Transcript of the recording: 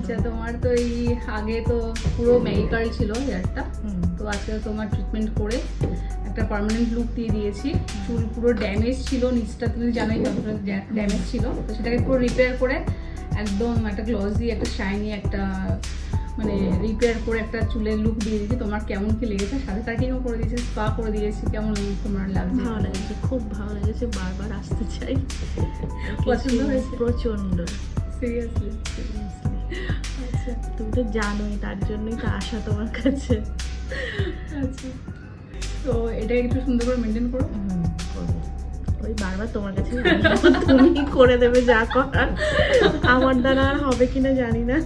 আচ্ছা, তোমার তো এই আগে তো পুরো ম্যাগি কার্ল ছিল হেয়ারটা, তো আজকে তোমার ট্রিটমেন্ট করে একটা পার্মানেন্ট লুক দিয়ে দিয়েছি। চুল পুরো ড্যামেজ ছিল, নিচটা তুমি জানোই কতটা ড্যামেজ ছিল, তো সেটাকে পুরো রিপেয়ার করে একদম একটা গ্লসি, একটা শাইনি, একটা মানে রিপেয়ার করে একটা চুলের লুক দিয়ে দিয়েছি। তোমার কেমন কি লেগেছে? সাথে কাটিংও করে দিয়েছি, স্পা করে দিয়েছি, কেমন তোমার লাগছে? ভালো লেগেছে, খুব ভালো লেগেছে, বারবার আসতে চাই। পছন্দ হয়েছে প্রচন্ড, সিরিয়াসলি? আচ্ছা তুমি তো জানোই, তার জন্যই তো আসা তোমার কাছে। আচ্ছা, তো এটা একটু সুন্দর করে মেনটেন করো। করবো, ওই বারবার তোমার কাছে তুমি করে দেবে যা করার, আমার দ্বারা আর হবে কিনা জানি না।